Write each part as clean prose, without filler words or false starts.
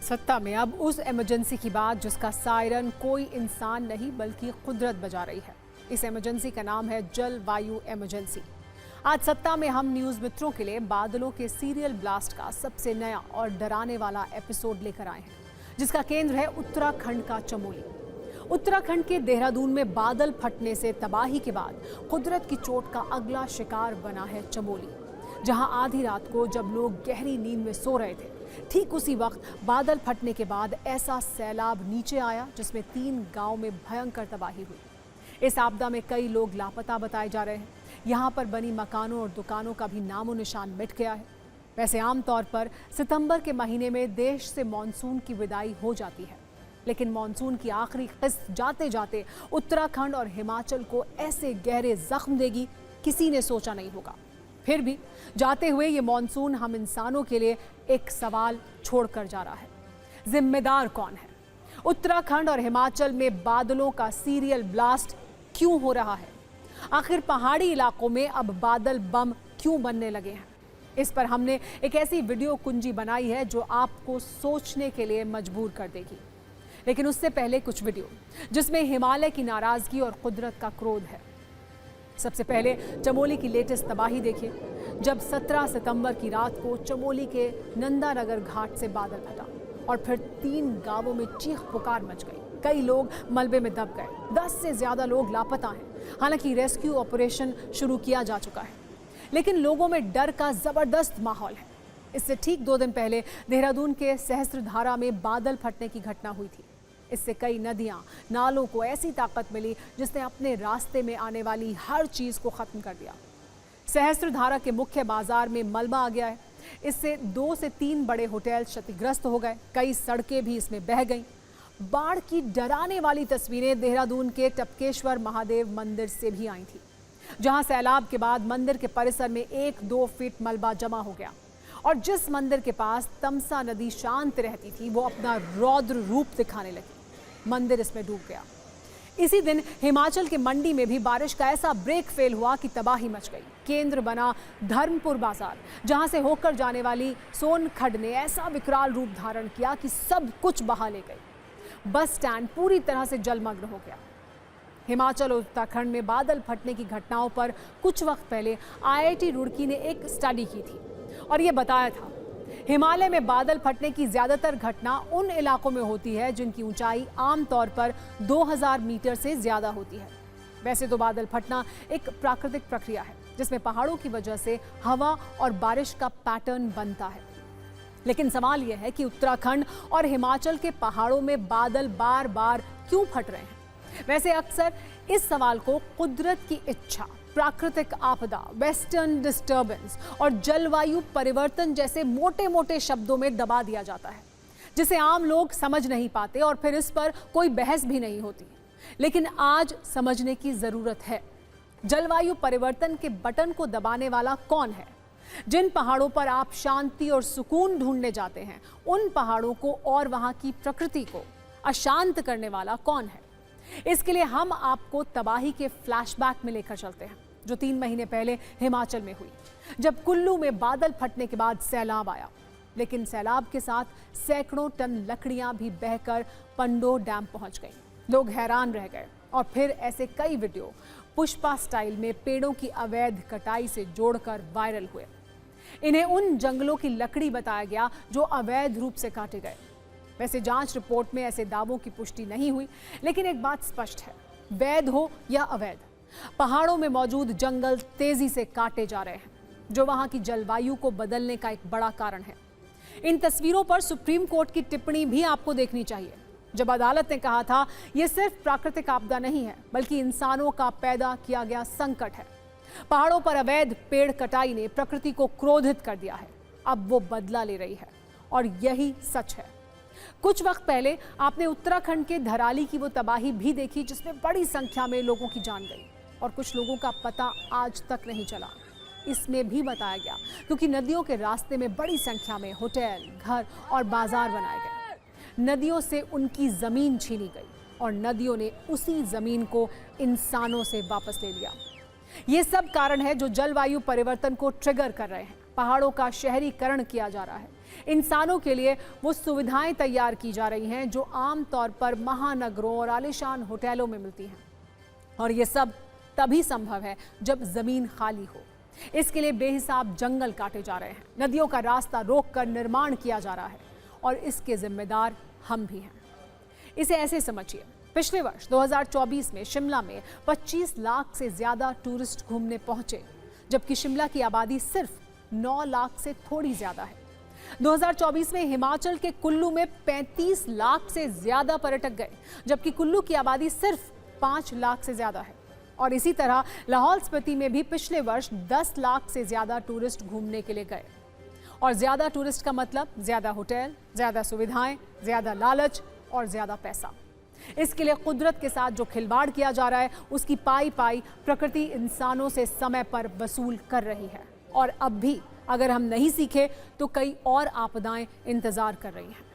सत्ता में अब उस इमरजेंसी की बात जिसका सायरन कोई इंसान नहीं बल्कि कुदरत बजा रही है। इस इमरजेंसी का नाम है जलवायु इमरजेंसी। आज सत्ता में हम न्यूज मित्रों के लिए बादलों के सीरियल ब्लास्ट का सबसे नया और डराने वाला एपिसोड लेकर आए हैं, जिसका केंद्र है उत्तराखंड का चमोली। उत्तराखंड के देहरादून में बादल फटने से तबाही के बाद कुदरत की चोट का अगला शिकार बना है चमोली, जहां आधी रात को जब लोग गहरी नींद में सो रहे थे, ठीक उसी वक्त बादल फटने के बाद ऐसा सैलाब नीचे आया जिसमें 3 गांव में भयंकर तबाही हुई। इस आपदा में कई लोग लापता बताए जा रहे हैं। यहां पर बनी मकानों और दुकानों का भी नामो निशान मिट गया है। वैसे आमतौर पर सितंबर के महीने में देश से मानसून की विदाई हो जाती है, लेकिन मानसून की आखिरी किस्त जाते जाते उत्तराखंड और हिमाचल को ऐसे गहरे जख्म देगी किसी ने सोचा नहीं होगा। फिर भी जाते हुए ये मानसून हम इंसानों के लिए एक सवाल छोड़कर जा रहा है, जिम्मेदार कौन है? उत्तराखंड और हिमाचल में बादलों का सीरियल ब्लास्ट क्यों हो रहा है? आखिर पहाड़ी इलाकों में अब बादल बम क्यों बनने लगे हैं? इस पर हमने एक ऐसी वीडियो कुंजी बनाई है जो आपको सोचने के लिए मजबूर कर देगी। लेकिन उससे पहले कुछ वीडियो जिसमें हिमालय की नाराजगी और कुदरत का क्रोध है। सबसे पहले चमोली की लेटेस्ट तबाही देखिए, जब 17 सितंबर की रात को चमोली के नंदानगर घाट से बादल फटा और फिर 3 गांवों में चीख पुकार मच गई। कई लोग मलबे में दब गए, 10 से ज्यादा लोग लापता हैं। हालांकि रेस्क्यू ऑपरेशन शुरू किया जा चुका है, लेकिन लोगों में डर का जबरदस्त माहौल है। इससे ठीक 2 दिन पहले देहरादून के सहस्त्रधारा में बादल फटने की घटना हुई थी। इससे कई नदियां, नालों को ऐसी ताकत मिली जिसने अपने रास्ते में आने वाली हर चीज को खत्म कर दिया। सहस्त्रधारा के मुख्य बाजार में मलबा आ गया है। इससे 2 से 3 बड़े होटल क्षतिग्रस्त हो गए, कई सड़कें भी इसमें बह गईं। बाढ़ की डराने वाली तस्वीरें देहरादून के टपकेश्वर महादेव मंदिर से भी आई थी, जहां सैलाब के बाद मंदिर के परिसर में 1-2 फीट मलबा जमा हो गया और जिस मंदिर के पास तमसा नदी शांत रहती थी वो अपना रौद्र रूप दिखाने लगी। मंदिर इसमें डूब गया। इसी दिन हिमाचल के मंडी में भी बारिश का ऐसा ब्रेक फेल हुआ कि तबाही मच गई। केंद्र बना धर्मपुर बाजार, जहां से होकर जाने वाली सोनखड्ड ने ऐसा विकराल रूप धारण किया कि सब कुछ बहा ले गई। बस स्टैंड पूरी तरह से जलमग्न हो गया। हिमाचल और उत्तराखंड में बादल फटने की घटनाओं पर कुछ वक्त पहले IIT रुड़की ने एक स्टडी की थी और ये बताया था, हिमालय में बादल फटने की ज्यादातर घटना उन इलाकों में होती है जिनकी ऊंचाई आमतौर पर 2000 मीटर से ज्यादा होती है। वैसे तो बादल फटना एक प्राकृतिक प्रक्रिया है जिसमें पहाड़ों की वजह से हवा और बारिश का पैटर्न बनता है, लेकिन सवाल यह है कि उत्तराखंड और हिमाचल के पहाड़ों में बादल बार बार क्यों फट रहे हैं? वैसे अक्सर इस सवाल को कुदरत की इच्छा, प्राकृतिक आपदा, वेस्टर्न डिस्टर्बेंस और जलवायु परिवर्तन जैसे मोटे मोटे शब्दों में दबा दिया जाता है, जिसे आम लोग समझ नहीं पाते और फिर इस पर कोई बहस भी नहीं होती। लेकिन आज समझने की जरूरत है, जलवायु परिवर्तन के बटन को दबाने वाला कौन है? जिन पहाड़ों पर आप शांति और सुकून ढूंढने जाते हैं, उन पहाड़ों को और वहां की प्रकृति को अशांत करने वाला कौन है? इसके लिए हम आपको तबाही के फ्लैशबैक में लेकर चलते हैं, जो 3 महीने पहले हिमाचल में हुई, जब कुल्लू में बादल फटने के बाद सैलाब आया। लेकिन सैलाब के साथ सैकड़ों टन लकड़ियां भी बहकर पंडो डैम पहुंच गई। लोग हैरान रह गए और फिर ऐसे कई वीडियो पुष्पा स्टाइल में पेड़ों की अवैध कटाई से जोड़कर वायरल हुए। इन्हें उन जंगलों की लकड़ी बताया गया जो अवैध रूप से काटे गए। वैसे जांच रिपोर्ट में ऐसे दावों की पुष्टि नहीं हुई, लेकिन एक बात स्पष्ट है, वैध हो या अवैध, पहाड़ों में मौजूद जंगल तेजी से काटे जा रहे हैं, जो वहां की जलवायु को बदलने का एक बड़ा कारण है। इन तस्वीरों पर सुप्रीम कोर्ट की टिप्पणी भी आपको देखनी चाहिए, जब अदालत ने कहा था यह सिर्फ प्राकृतिक आपदा नहीं है बल्कि इंसानों का पैदा किया गया संकट है। पहाड़ों पर अवैध पेड़ कटाई ने प्रकृति को क्रोधित कर दिया है। अब वो बदला ले रही है और यही सच है। कुछ वक्त पहले आपने उत्तराखंड के धराली की वो तबाही भी देखी, जिसमें बड़ी संख्या में लोगों की जान गई और कुछ लोगों का पता आज तक नहीं चला। इसमें भी बताया गया क्योंकि नदियों के रास्ते में बड़ी संख्या में होटल, घर और बाजार बनाए गए। नदियों से उनकी जमीन छीनी गई और नदियों ने उसी जमीन को इंसानों से वापस ले लिया। ये सब कारण है जो जलवायु परिवर्तन को ट्रिगर कर रहे हैं। पहाड़ों का शहरीकरण किया जा रहा है, इंसानों के लिए वो सुविधाएं तैयार की जा रही हैं जो आमतौर पर महानगरों और आलीशान होटलों में मिलती हैं। और ये सब तभी संभव है जब जमीन खाली हो। इसके लिए बेहिसाब जंगल काटे जा रहे हैं, नदियों का रास्ता रोककर निर्माण किया जा रहा है और इसके जिम्मेदार हम भी हैं। इसे ऐसे समझिए, पिछले वर्ष 2024 में शिमला में 25 लाख से ज्यादा टूरिस्ट घूमने पहुंचे, जबकि शिमला की आबादी सिर्फ 9 लाख से थोड़ी ज्यादा है। 2024 में हिमाचल के कुल्लू में 35 लाख से ज्यादा पर्यटक गए, जबकि कुल्लू की आबादी सिर्फ 5 लाख से ज्यादा है। और इसी तरह लाहौल स्पीति में भी पिछले वर्ष 10 लाख से ज्यादा टूरिस्ट घूमने के लिए गए। और ज्यादा टूरिस्ट का मतलब ज्यादा होटल, ज्यादा सुविधाएं, ज्यादा लालच और ज्यादा पैसा। इसके लिए कुदरत के साथ जो खिलवाड़ किया जा रहा है, उसकी पाई पाई प्रकृति इंसानों से समय पर वसूल कर रही है। और अब भी अगर हम नहीं सीखे तो कई और आपदाएं इंतजार कर रही हैं।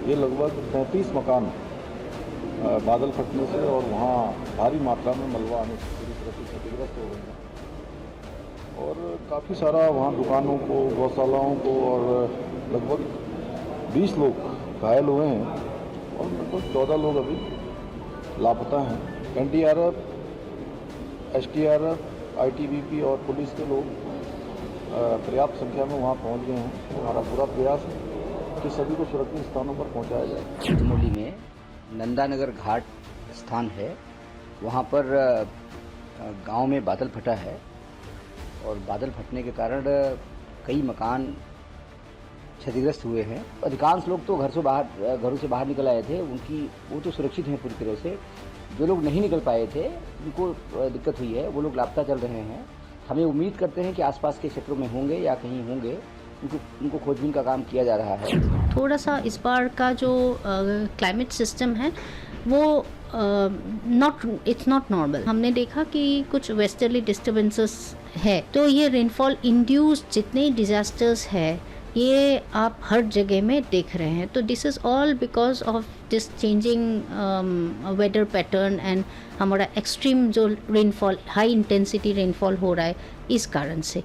ये लगभग 35 मकान बादल फटने से और वहाँ भारी मात्रा में मलबा आने से पूरी तरह से क्षतिग्रस्त हो गए हैं। और काफ़ी सारा वहाँ दुकानों को, गौशालाओं को, और लगभग 20 लोग घायल हुए हैं और लगभग 14 लोग अभी लापता हैं। NDRF, STRF, ITBP और पुलिस के लोग पर्याप्त संख्या में वहाँ पहुँच गए हैं। हमारा पूरा प्रयास है कि सभी को सुरक्षित स्थानों पर पहुंचाया जाए। चितमोली में नंदानगर घाट स्थान है, वहां पर गांव में बादल फटा है और बादल फटने के कारण कई मकान क्षतिग्रस्त हुए हैं। अधिकांश लोग तो घरों से बाहर निकल आए थे, वो तो सुरक्षित हैं पूरी तरह से। जो लोग नहीं निकल पाए थे, उनको दिक्कत हुई है, वो लोग लापता चल रहे हैं। हमें उम्मीद करते हैं कि आसपास के क्षेत्रों में होंगे या कहीं होंगे, उनको खोजबीन का काम किया जा रहा है। थोड़ा सा इस बार का जो क्लाइमेट सिस्टम है वो इट्स नॉट नॉर्मल। हमने देखा कि कुछ वेस्टर्ली डिस्टर्बेंसेस है, तो ये रेनफॉल इंड्यूस्ड जितने डिजास्टर्स है ये आप हर जगह में देख रहे हैं। तो this is all because of this changing weather pattern and हमारा एक्सट्रीम जो रेनफॉल, हाई इंटेंसिटी रेनफॉल हो रहा है, इस कारण से।